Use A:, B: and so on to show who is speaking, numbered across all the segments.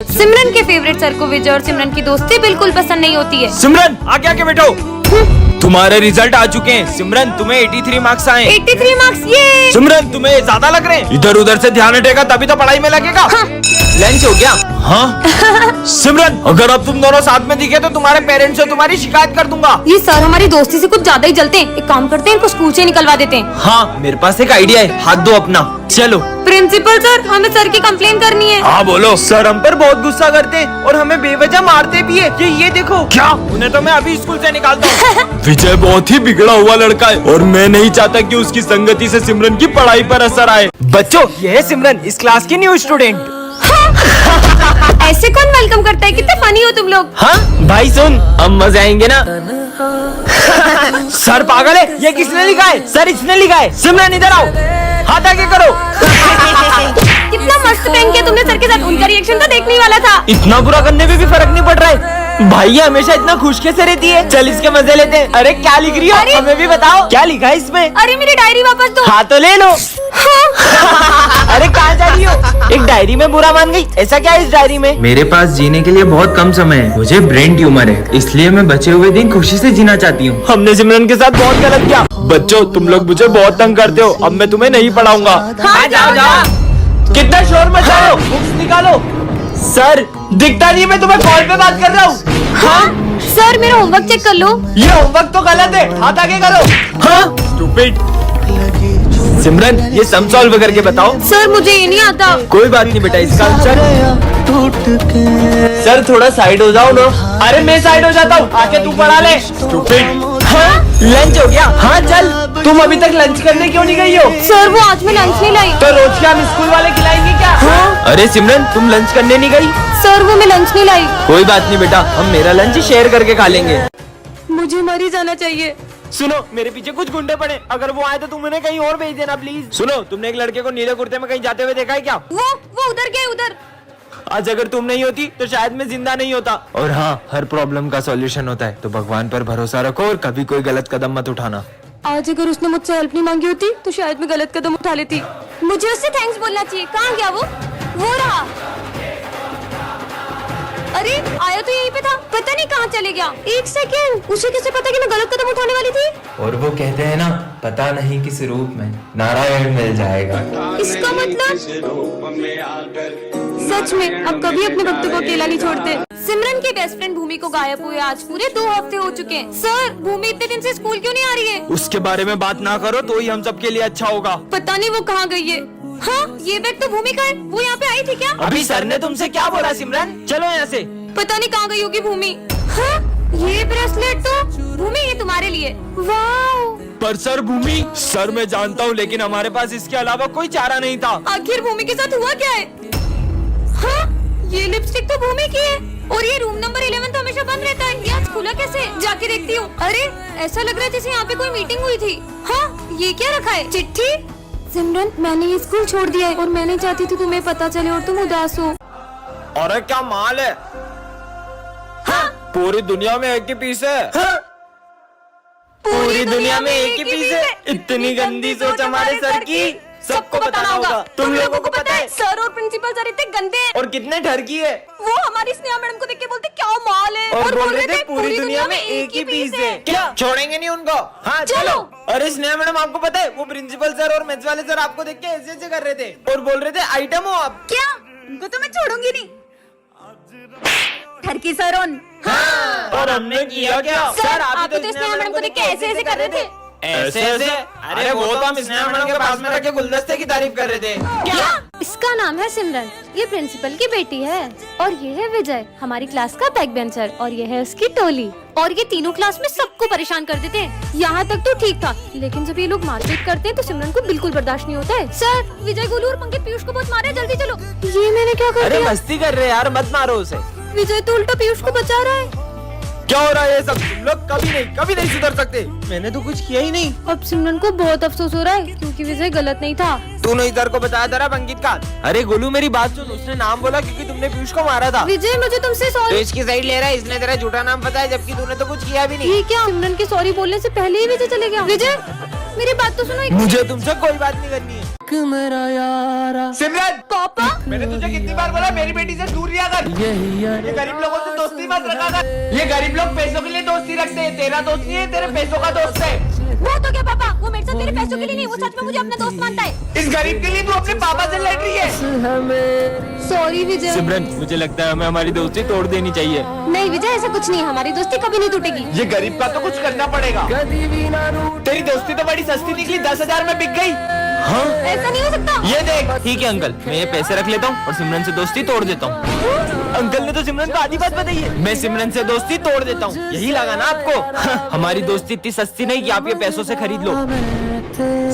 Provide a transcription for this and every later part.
A: सिमरन के favourite sir को विजय और सिमरन की दोस्ती बिल्कुल पसंद नहीं होती है।
B: सिमरन आगे आके बैठो। तुम्हारे रिजल्ट आ चुके हैं सिमरन, तुम्हें 83 मार्क्स आए।
A: 83 मार्क्स ये।
B: सिमरन तुम्हें ज्यादा लग रहे हैं, इधर उधर से ध्यान हटेगा तभी तो पढ़ाई में लगेगा।
A: हाँ।
B: लंच हो गया? हाँ। सिमरन अगर अब तुम दोनों साथ में दिखे तो तुम्हारे पेरेंट्स से तुम्हारी शिकायत कर दूंगा।
A: ये सर हमारी दोस्ती से कुछ ज्यादा ही जलते हैं। एक काम करते हैं, इनको स्कूल से निकलवा देते हैं।
B: हाँ मेरे पास एक आइडिया है, हाथ दो अपना। चलो।
A: प्रिंसिपल सर, हमें सर की कंप्लेन करनी है।
B: हाँ बोलो। सर हम पर बहुत गुस्सा करते हैं और हमें बेवजह मारते भी है। ये देखो। क्या? उन्हें तो मैं अभी स्कूल से निकालता हूँ। विजय बहुत ही बिगड़ा हुआ लड़का है और मैं नहीं चाहता कि उसकी संगति से सिमरन की पढ़ाई पर असर आए। बच्चों ये है सिमरन, इस क्लास की न्यू स्टूडेंट।
A: ऐसे कौन वेलकम करता है? कितने फनी हो तुम लोग।
B: हाँ भाई सुन, अब मजे आएंगे ना। सर पागल है, ये किसने लिखा है? सर इसने लिखा है। सिमरन इधर आओ, हाथ आगे करो।
A: कितना मस्त प्रैंक किया तुमने सर के साथ। उनका रिएक्शन तो देखने ही वाला था।
B: इतना बुरा करने में भी फर्क नहीं पड़ रहा है। भाई ये हमेशा इतना खुश कैसे रहती है? चल इसके मजे लेते हैं। अरे क्या लिख रही हो? हमें भी बताओ क्या लिखा है इसमें।
A: अरे मेरी डायरी वापस दो।
B: हाँ तो ले लो। अरे कहाँ जा रही हो? एक डायरी में बुरा मान गई, ऐसा क्या है इस डायरी में?
C: मेरे पास जीने के लिए बहुत कम समय है, मुझे ब्रेन ट्यूमर है, इसलिए मैं बचे हुए दिन खुशी से जीना चाहती हूँ।
B: हमने सिमरन के साथ बहुत गलत किया। बच्चों तुम लोग मुझे बहुत तंग करते हो, अब मैं तुम्हें नहीं पढ़ाऊंगा।
A: हाँ, जाओ।
B: कितना शोर मचा रहे हो? बुक्स निकालो। सर दिखता नहीं, मैं तुम्हें कॉल पे बात कर रहा हूँ।
A: हाँ सर, मेरा होमवर्क चेक कर लो।
B: ये होमवर्क तो गलत है, हाथ आगे करो। हाँ स्टूपिड। सिमरन ये सम सॉल्व करके बताओ।
A: सर मुझे ये नहीं आता।
B: कोई बात नहीं बेटा, इसका आंसर सर थोड़ा साइड हो जाओ ना। अरे मैं साइड हो जाता हूँ, आके तू पढ़ा ले। स्टूपिड। हाँ लंच हो गया? हाँ चल। तुम अभी तक लंच करने क्यों नहीं गई हो?
A: सर वो आज मैं लंच नहीं लाई।
B: तो रोज क्या हम स्कूल वाले खिलाएंगे क्या? हाँ? अरे सिमरन तुम लंच करने नहीं गई?
A: सर वो मैं लंच नहीं लाई।
B: कोई बात नहीं बेटा, हम मेरा लंच शेयर करके खा लेंगे।
A: मुझे मर ही जाना चाहिए।
B: सुनो मेरे पीछे कुछ गुंडे पड़े, अगर वो आए तो तुम उन्हें कहीं और भेज देना प्लीज। सुनो तुमने एक लड़के को नीले कुर्ते में कहीं जाते हुए देखा है क्या?
A: वो उधर गए उधर।
B: आज अगर तुम नहीं होती तो शायद मैं जिंदा नहीं होता। और हाँ हर प्रॉब्लम का सॉल्यूशन होता है, तो भगवान पर भरोसा रखो और कभी कोई गलत कदम मत उठाना।
A: आज अगर उसने मुझसे हेल्प नहीं मांगी होती तो शायद मैं गलत कदम उठा लेती। मुझे उससे थैंक्स बोलना चाहिए। कहाँ गया वो रहा। अरे आया तो यहीं पे था, पता नहीं कहाँ चले गया। एक सेकेंड, उसे कैसे पता कि मैं गलत कदम उठाने वाली थी?
C: और वो कहते हैं ना, पता नहीं किस रूप में नारायण मिल जाएगा।
A: इसका मतलब सच में अब कभी अपने भक्तों को अकेला नहीं छोड़ते। सिमरन की बेस्ट फ्रेंड भूमि को गायब हुए आज पूरे 2 हफ्ते हो चुके हैं। सर भूमि इतने दिन से स्कूल क्यों नहीं आ रही है?
B: उसके बारे में बात ना करो तो ही हम सबके लिए अच्छा होगा।
A: पता नहीं वो कहाँ गई है। हाँ ये बैग तो भूमि का है। वो यहाँ पे आई थी क्या?
B: अभी सर ने तुमसे क्या बोला सिमरन? चलो यहाँ से।
A: पता नहीं कहाँ गई होगी भूमि। हाँ ये ब्रेसलेट तो भूमि ये तुम्हारे लिए। वाह।
B: पर सर भूमि, सर मैं जानता हूँ लेकिन हमारे पास इसके अलावा कोई चारा नहीं था।
A: आखिर भूमि के साथ हुआ क्या है? हाँ ये लिपस्टिक तो भूमि की है और ये रूम नंबर 11 तो हमेशा बंद रहता है। ये आज खुला कैसे? जाके देखती हूँ। अरे ऐसा लग रहा है जैसे यहाँ पे कोई मीटिंग हुई थी। हाँ ये क्या रखा है? चिट्ठी। सिमरन मैंने ये स्कूल छोड़ दिया है और मैं नहीं चाहती थी तुम्हें पता चले और तुम उदास हो।
B: अरे क्या माल है? हाँ? पूरी दुनिया में एक ही पीस है। हाँ? पूरी दुनिया में एक ही पीस है। इतनी गंदी सोच हमारे सर की सबको बताना होगा। तुम लोगों को पता है
A: सर और प्रिंसिपल सर इतने गंदे हैं।
B: और कितने ठरकी है।
A: वो हमारी स्नेहा मैडम को देख के बोलते क्या माल है
B: और बोल रहे थे पूरी दुनिया में एक ही पीस है। क्या छोड़ेंगे नहीं उनको? हाँ चलो। अरे स्नेहा मैडम आपको पता है वो प्रिंसिपल सर और मैथ्स वाले सर आपको देख के ऐसे ऐसे कर रहे थे और बोल रहे थे आइटम हो आप।
A: क्या? उनको तो मैं छोड़ूंगी नहीं। ठरकी सर
B: हाँ। और हमने किया क्या?
A: सर आप तो स्नेहा मैडम को देख के ऐसे ऐसे कर रहे थे।
B: ऐसे ऐसे? अरे वो तो हम स्नेहा मैडम के पास में रखे गुलदस्ते की तारीफ कर रहे थे।
A: क्या? इसका नाम है सिमरन, ये प्रिंसिपल की बेटी है और ये है विजय हमारी क्लास का बैक बेंचर और ये है उसकी टोली। और ये तीनों क्लास में सबको परेशान कर देते हैं। यहाँ तक तो ठीक था लेकिन जब ये लोग मारपीट करते हैं तो सिमरन को बिल्कुल बर्दाश्त नहीं होता है। सर विजय गोलू और पंकज पीयूष को बहुत मारे, जल्दी चलो। ये मैंने क्या कर दिया?
B: मस्ती कर रहे यार, मत मारो उसे।
A: विजय तो उल्टा पीयूष को बचा रहा है।
B: क्या हो रहा है ये सब? तुम लोग कभी नहीं सुधर सकते। मैंने तो कुछ किया ही नहीं।
A: अब सिमरन को बहुत अफसोस हो रहा है क्योंकि विजय गलत नहीं था।
B: तूने इधर को बताया था अंकित का। अरे गोलू मेरी बात सुन, उसने नाम बोला क्योंकि तुमने पीयूष को मारा था।
A: विजय मुझे तुमसे
B: तो
A: सॉरी।
B: इसकी साइड ले रहा है, इसने तेरा झूठा नाम बताया जबकि तूने तो कुछ किया भी नहीं।
A: ये क्या? सिमरन के सॉरी बोलने से पहले ही विजय चले गया। विजय मेरी बात तो सुनो।
B: मुझे तुमसे कोई बात नहीं करनी है। सिमरन,
A: पापा
B: मैंने तुझे कितनी बार बोला मेरी बेटी से दूर रिया कर। ये गरीब लोगों से दोस्ती मत रखा कर। ये गरीब लोग पैसों के लिए दोस्ती रखते हैं, तेरा दोस्त नहीं है, तेरे पैसों का दोस्त है।
A: वो तो क्या पापा, वो मेरे साथ मेरे पैसों के लिए नहीं, वो सच में मुझे अपना दोस्त मानता है।
B: इस गरीब के लिए तू अपने पापा से लड़ रही है।
A: सॉरी विजय।
C: सिमरन, मुझे लगता है हमें हमारी दोस्ती तोड़ देनी चाहिए।
A: नहीं विजय, ऐसा कुछ नहीं है, हमारी दोस्ती कभी नहीं टूटेगी।
B: ये गरीब का तो कुछ करना पड़ेगा। तेरी दोस्ती तो बड़ी सस्ती निकली, 10,000 में बिक गई।
C: हाँ,
A: ऐसा नहीं हो सकता।
B: ये देख।
C: ठीक है अंकल, मैं ये पैसे रख लेता हूँ और सिमरन से दोस्ती तोड़ देता हूँ।
B: अंकल ने तो सिमरन को आधी बात बताई है।
C: मैं सिमरन से दोस्ती तोड़ देता हूँ, यही लगा ना आपको? हमारी दोस्ती इतनी सस्ती नहीं कि आप ये पैसों से खरीद लो।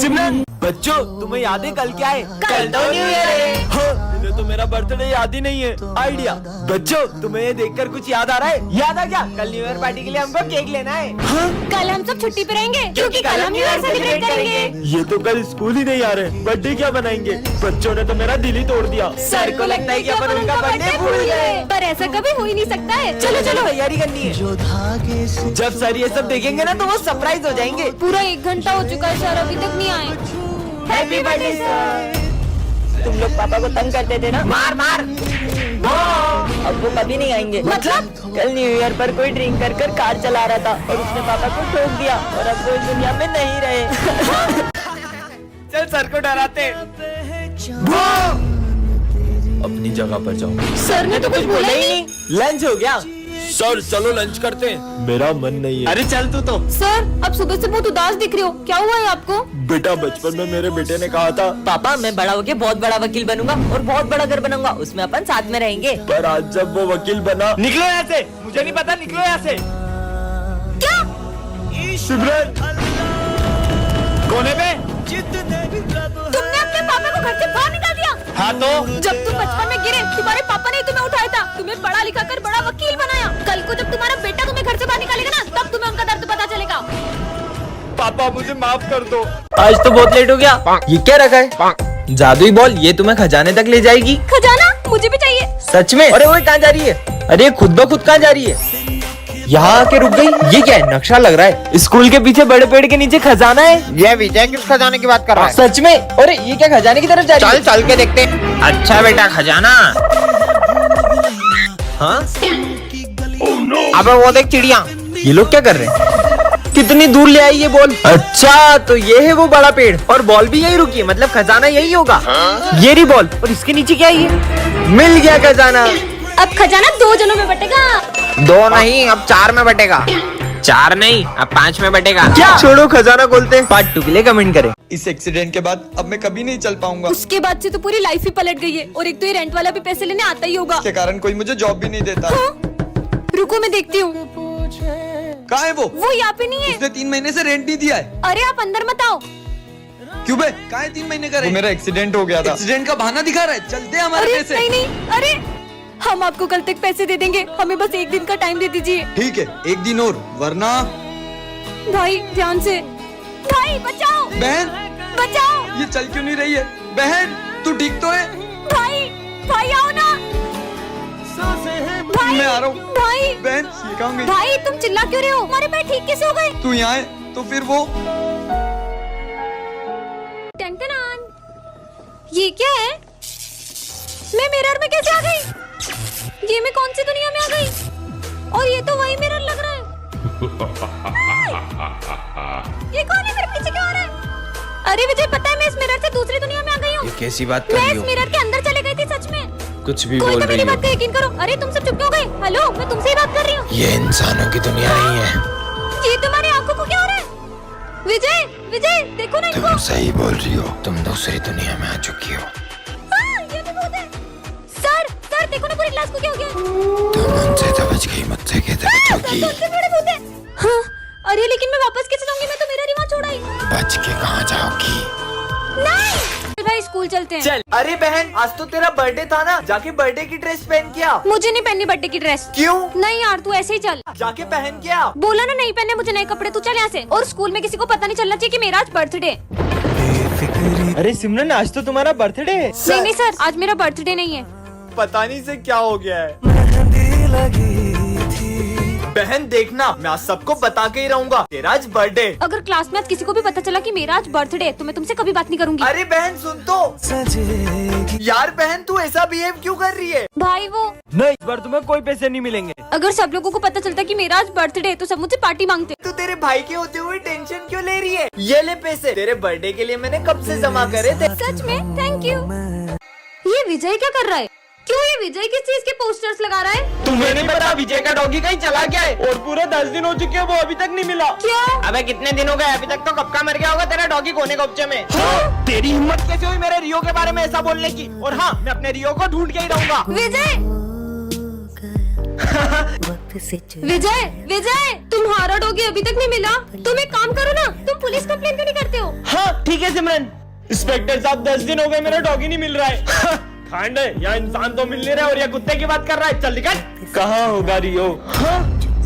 B: सिमरन, बच्चों तुम्हें याद है कल क्या है?
A: कल तो न्यू ईयर है।
B: हाँ, मुझे तो मेरा बर्थडे याद ही नहीं है। आइडिया। बच्चों तुम्हें ये देखकर कुछ याद आ रहा है? याद आ क्या? कल न्यू ईयर पार्टी के लिए हमको केक लेना है। हाँ?
A: कल हम सब छुट्टी पे रहेंगे क्योंकि कल हम न्यू ईयर सेलिब्रेट करेंगे।
B: ये तो कल स्कूल ही नहीं आ रहे, बर्थडे क्या बनाएंगे? बच्चों ने तो मेरा दिल ही तोड़ दिया।
A: सर को लगता है कि अपन उनका बर्थडे भूल गए, पर ऐसा कभी हो ही नहीं सकता है। चलो चलो
B: तैयारी करनी है। जब सर ये सब देखेंगे ना तो वो सरप्राइज हो जाएंगे।
A: पूरा 1 घंटा हो चुका है सर, अभी तक नहीं आए।
B: Happy birthday sir.
D: तुम लोग पापा को तंग करते थे ना,
B: मार मार।
D: अब वो कभी नहीं आएंगे।
A: मतलब?
D: कल न्यू ईयर पर कोई ड्रिंक कर कर कार चला रहा था और उसने पापा को ठोक दिया और अब वो इस दुनिया में नहीं रहे।
B: चल सर को डराते।
C: अपनी जगह पर जाओ।
A: सर ने तो कुछ बोला ही नहीं।
B: लंच हो गया?
C: सर चलो लंच करते हैं। मेरा मन नहीं है।
B: अरे चल तू तो।
A: सर अब सुबह से बहुत उदास दिख रहे हो, क्या हुआ है आपको?
C: बेटा, बचपन में मेरे बेटे ने कहा था,
D: पापा मैं बड़ा होके बहुत बड़ा वकील बनूंगा और बहुत बड़ा घर बनाऊंगा, उसमें अपन साथ में रहेंगे।
C: पर आज जब वो वकील बना।
B: निकलो यहाँ से, मुझे नहीं पता, निकलो यहाँ से।
A: क्या?
B: सिमरन, कोने पे?
A: तुमने अपने पापा को घर से बाहर निकाल दिया?
B: हाँ तो?
A: जब तुम बचपन में गिरे, तुम्हारे पापा ने तुम्हें उठाया था, तुम्हें पढ़ा लिखा कर बड़ा वकील बनाया। कल को जब तुम्हारा बेटा तुम्हें घर से बाहर निकालेगा ना, तब तुम्हें उनका दर्द पता चलेगा।
B: पापा मुझे माफ कर दो।
C: आज तो बहुत लेट हो गया। ये क्या रखा है? जादुई बॉल, ये तुम्हें खजाने तक ले जाएगी।
A: खजाना मुझे भी चाहिए।
C: सच में? अरे वो कहाँ जा रही है? अरे खुद ब खुद कहाँ जा रही है? यहाँ आके रुक गई। ये क्या है? नक्शा लग रहा है। स्कूल के पीछे बड़े पेड़ के नीचे खजाना है।
E: ये विजय किस खजाने की बात कर रहा है?
C: सच में? अरे ये क्या खजाने की तरफ जा रही है?
E: चल के देखते। अच्छा बेटा, खजाना।
C: हाँ?
E: अबे वो देख चिड़िया।
C: ये लोग क्या कर रहे हैं? कितनी दूर ले आई ये बॉल? अच्छा तो ये है वो बड़ा पेड़ और बॉल भी यही रुकी है, मतलब खजाना यही होगा। ये रही बॉल और इसके नीचे क्या है? ये मिल गया खजाना।
A: अब खजाना 2 जनों में बटेगा।
E: 2 नहीं, अब 4 में बटेगा। 4 नहीं, अब 5 में बटेगा।
C: क्या? छोड़ो, खजाना खोलते हैं। पार्ट 2 के लिए कमेंट करें।
B: इस एक्सीडेंट के बाद अब मैं कभी नहीं चल पाऊंगा।
A: उसके बाद से तो पूरी लाइफ ही पलट गई है, और एक तो ये रेंट वाला भी पैसे लेने आता ही होगा।
B: के कारण कोई मुझे जॉब भी नहीं देता।
A: हाँ? रुको मैं देखती हूँ।
B: कहाँ है वो?
A: वो यहाँ पे नहीं है।
B: उसने 3 महीने से रेंट नहीं दिया है।
A: अरे आप अंदर मत आओ।
B: क्यों बे? कहाँ है 3 महीने का रेंट? मेरा एक्सीडेंट हो गया था। एक्सीडेंट का बहाना दिखा रहा है। चलते हैं हमारे
A: अरे
B: पैसे।
A: नहीं नहीं, अरे हम आपको कल तक पैसे दे देंगे, हमें बस 1 दिन का टाइम दे दीजिए।
B: ठीक है, 1 दिन और, वरना।
A: भाई ध्यान से, भाई बचाओ,
B: बहन,
A: बचाओ।
B: ये चल क्यों नहीं रही है? बहन तू ठीक तो है?
A: भाई भाई आओ ना। भाई
B: मैं आ रहा हूँ।
A: भाई
B: बहन ये कहाँ गई?
A: भाई तुम चिल्ला क्यों रहे हो? हमारे पैर ठीक कैसे हो गए?
B: तू यहाँ है तो फिर वो।
A: टन-टन-आन। ये क्या है? मैं मिरर में कैसे आ गई? ये मैं कौन सी दुनिया में आ गई? और ये तो वही मिरर लग रहा है। ये कौन है? मेरे पीछे क्यों आ रहा है? अरे विजय, पता है मैं इस मिरर से दूसरी दुनिया में आ गई हूँ।
C: कैसी बात कर
A: मैं
C: रही
A: इस
C: हो?
A: मिरर के अंदर चले गई थी सच में।
C: कुछ भी
A: कोई
C: बोल
A: तो
C: रही
A: मेरी
C: हो?
A: बात का यकीन करो। अरे तुम सब चुप क्यों गए? हेलो, मैं तुमसे ही बात कर रही हूँ।
C: ये इंसानों की दुनिया नहीं है।
A: ये तुम्हारी आंखों को क्या हो रहा है? विजय विजय देखो ना इनको।
C: तुम सही बोल रही हो, तुम दूसरी दुनिया में आ चुकी हो।
A: हाँ, ये भी भूत है। सर देखो ना पूरी क्लास को क्या हो गया?
C: तुम उनसे तो बच गई, मुझसे कैसे बचोगी?
A: सबसे बड़े भूत है। हाँ, अरे लेकिन मैं वापस कैसे जाऊंगी? मैं तो मेरा रिवाज छोड़ा ही।
C: बच के कहाँ जाओगी?
A: नहीं भाई, स्कूल चलते हैं।
B: चल। अरे बहन, आज तो तेरा बर्थडे था ना, जाके बर्थडे की ड्रेस पहन के आ।
A: मुझे नहीं पहननी बर्थडे की ड्रेस।
B: क्यों?
A: नहीं यार, तू ऐसे ही चल।
B: जाके पहन के आ।
A: बोला ना नहीं पहने मुझे नए कपड़े, तू चल यहाँ से। और स्कूल में किसी को पता नहीं चलना चाहिए कि मेरा आज बर्थडे।
C: अरे सिमरन, आज तो तुम्हारा बर्थडे है।
A: नहीं सर, आज मेरा बर्थडे नहीं है।
B: पता नहीं से क्या हो गया है।
C: बहन देखना, मैं आज सबको बता के ही रहूंगा तेरा आज बर्थडे।
A: अगर क्लास में आज किसी को भी पता चला कि मेरा आज बर्थडे है तो मैं तुमसे कभी बात नहीं करूंगी।
C: अरे बहन सुन तो। यार बहन तू ऐसा बिहेव क्यों कर रही है?
A: भाई वो
B: नहीं, इस बार तुम्हें कोई पैसे नहीं मिलेंगे।
A: अगर सब लोगों को पता चलता कि मेरा आज बर्थडे है तो सब मुझसे पार्टी मांगते।
C: तू तेरे भाई के होते हुए टेंशन क्यों ले रही है? ये ले पैसे, तेरे बर्थडे के लिए मैंने कब से जमा करे थे।
A: सच में थैंक यू। ये विजय क्या कर रहा है? क्यों ये विजय किस चीज के पोस्टर्स लगा रहा है?
B: तुम्हें नहीं पता विजय का डॉगी कहीं चला गया है और पूरे 10 दिन हो चुके हैं, वो अभी तक नहीं मिला।
A: क्या?
E: अबे कितने दिन हो गए, अभी तक तो कब का मर गया होगा तेरा डॉगी कोने कब्जे में।
B: तेरी हिम्मत कैसे हुई मेरे रियो के बारे में ऐसा बोलने की? और हाँ, मैं अपने रियो को ढूंढ के ही रहूंगा।
A: विजय विजय विजय तुम्हारा डॉगी अभी तक नहीं मिला। तुम एक काम करो ना, तुम पुलिस कंप्लेन क्यों नहीं करते हो?
B: हाँ ठीक है सिमरन। इंस्पेक्टर साहब 10 दिन हो गए मेरा डॉगी नहीं मिल रहा है। खांड है या इंसान तो मिल नहीं रहा है और या कुत्ते की बात कर रहा है। चल निकल। कहाँ होगा रियो? हाँ?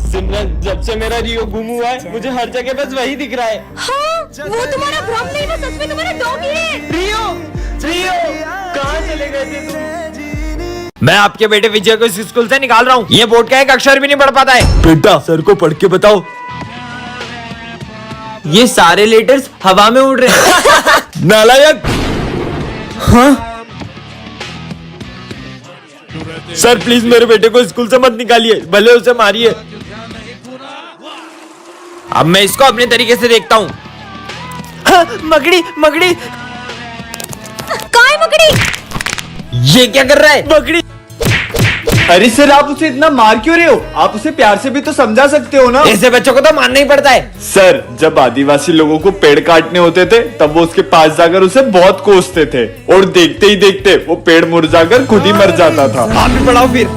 B: सिमरन जब से मेरा रियो गुम हुआ है मुझे हर जगह बस वही दिख रहा है।
A: हाँ, वो तुम्हारा भ्रम नहीं, वो सच में तुम्हारा डॉगी है।
B: रियो रियो कहाँ चले गए थे तुम? मैं आपके बेटे विजय को इस स्कूल से निकाल रहा हूँ। ये बोर्ड का एक अक्षर भी नहीं पढ़ पाता है। बेटा सर को पढ़ के बताओ।
C: ये सारे लेटर्स हवा में उड़ रहे हैं।
B: नालायक। हाँ? सर प्लीज मेरे बेटे को स्कूल से मत निकालिए, भले उसे मारिए। अब मैं इसको अपने तरीके से देखता हूँ।
C: हाँ, मकड़ी मकड़ी।
A: कहाँ है मकड़ी?
B: ये क्या कर रहा है?
C: मकड़ी।
F: अरे सर आप उसे इतना मार क्यों रहे हो? आप उसे प्यार से भी तो समझा सकते हो ना।
B: ऐसे बच्चों को तो मारना ही पड़ता है।
F: सर जब आदिवासी लोगों को पेड़ काटने होते थे तब वो उसके पास जाकर उसे बहुत कोसते थे और देखते ही देखते वो पेड़ मुरझाकर खुद ही मर जाता था।
B: आप भी पढ़ाओ फिर।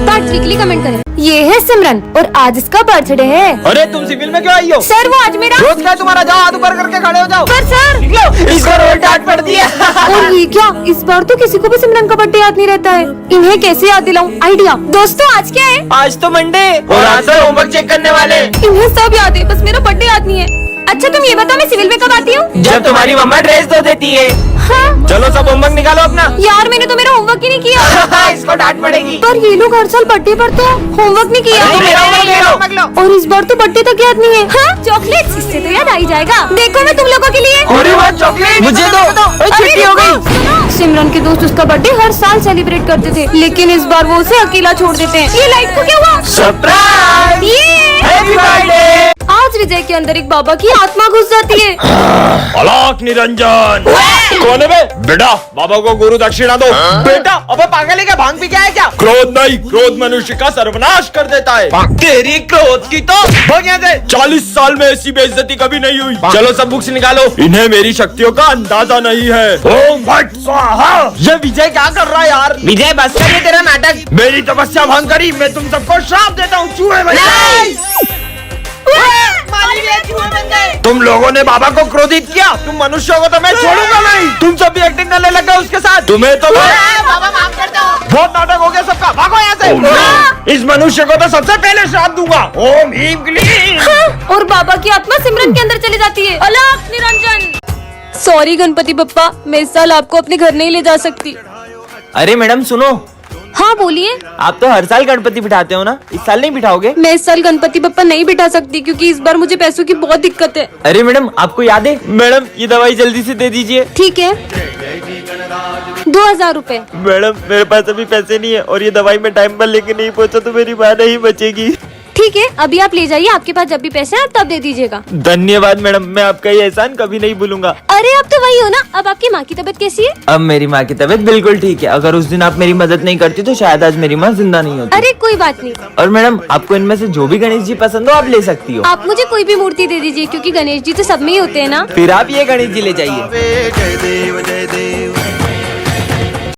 A: पार्ट वीकली कमेंट करें। ये है सिमरन और आज इसका बर्थडे है।
B: अरे तुम सिविल में क्यों आई हो?
A: सर वो आज मेरा
B: रोज क्या तुम्हारा? जाओ हाथ ऊपर करके खड़े हो जाओ।
A: सर
B: इसको रोज डांट पड़ दिया।
A: और ये क्या, इस बार तो किसी को भी सिमरन का बर्थडे याद नहीं रहता है। इन्हें कैसे याद दिलाऊं? आइडिया। दोस्तों आज क्या है?
C: आज तो मंडे
B: और आज से होमवर्क चेक करने वाले।
A: इन्हें सब याद है, बस मेरा बर्थडे याद नहीं है। अच्छा तुम ये बताओ मैं सिविल में कब आती हूँ?
C: जब तुम्हारी मम्मा ड्रेस धो देती है।
A: हाँ?
B: चलो सब होमवर्क निकालो अपना।
A: यार मैंने तो मेरा होमवर्क ही नहीं किया।
C: इसको डांट पड़ेगी।
A: पर ये लोग हर साल बर्थडे पर तो होमवर्क नहीं किया और इस बार तो बर्थडे तक याद नहीं है। हाँ? चॉकलेट, इससे तो याद आ ही जाएगा। देखो मैं तुम लोगों के लिए
C: चॉकलेट मुझे दो। छुट्टी हो गई।
A: सिमरन के दोस्त उसका बर्थडे हर साल सेलिब्रेट करते थे, लेकिन इस बार वो उसे अकेला छोड़ देते हैं। ये लाइट को क्या हुआ?
C: सरप्राइज। Happy birthday.
A: आज विजय के अंदर एक बाबा की आत्मा घुस जाती है।
B: अलोक निरंजन। कौन है बे? बेटा बाबा को गुरु दक्षिणा दो। बेटा अबे पागल है क्या? भांग पी क्या है क्या? क्रोध नहीं, क्रोध मनुष्य का सर्वनाश कर देता है। तेरी क्रोध की तो भाग यहाँ से। 40 साल में ऐसी बेइज्जती कभी नहीं हुई। चलो सब बुक्स निकालो। इन्हें मेरी शक्तियों का अंदाजा नहीं है। ओम भट स्वाहा। ये विजय क्या कर रहा है यार?
E: विजय बस कर, ये तेरा नाटक।
B: मेरी तपस्या भंग करी। मैं तुम सबको श्राप देता हूँ। चूहे बन गए। तुम लोगों ने बाबा को क्रोधित किया। तुम मनुष्यों को तो मैं छोड़ूंगा नहीं। तुम सब भी एक्टिंग करने लग गए उसके साथ। तुम्हें तो
E: बाबा माफ कर दो।
B: बहुत नाटक हो गया सबका। भागो यहाँ से। इस मनुष्य को तो सबसे पहले श्राप दूंगा। ओम ह्रीम क्लीम।
A: और बाबा की आत्मा सिमरन के अंदर चली जाती है। अलोक निरंजन। सॉरी गणपति बप्पा, मैं इस साल आपको अपने घर नहीं ले जा सकती।
C: अरे मैडम सुनो,
A: हाँ बोलिए।
C: आप तो हर साल गणपति बिठाते हो ना, इस साल नहीं बिठाओगे?
A: मैं इस साल गणपति बप्पा नहीं बिठा सकती क्योंकि इस बार मुझे पैसों की बहुत दिक्कत है।
C: अरे मैडम आपको याद है? मैडम ये दवाई जल्दी से दे दीजिए।
A: ठीक है, 2000 रूपए।
B: मैडम मेरे पास अभी पैसे नहीं है और ये दवाई में टाइम पर लेके नहीं पहुँचा तो मेरी माँ नहीं बचेगी।
A: ठीक है, अभी आप ले जाइए, आपके पास जब भी पैसे हैं तब दे दीजिएगा।
B: धन्यवाद मैडम, मैं आपका ये एहसान कभी नहीं भूलूंगा।
A: अरे अब तो वही हो ना। अब आपकी माँ की तबीयत कैसी है?
C: अब मेरी माँ की तबीयत बिल्कुल ठीक है। अगर उस दिन आप मेरी मदद नहीं करती तो शायद आज मेरी माँ जिंदा नहीं होती।
A: अरे कोई बात नहीं।
C: और मैडम आपको इनमें से जो भी गणेश जी पसंद हो आप ले सकती हो।
A: आप मुझे कोई भी मूर्ति दे दीजिए क्योंकि गणेश जी तो सब में ही होते हैं ना।
C: फिर आप ये गणेश जी ले जाइए।
G: जय देव जय देव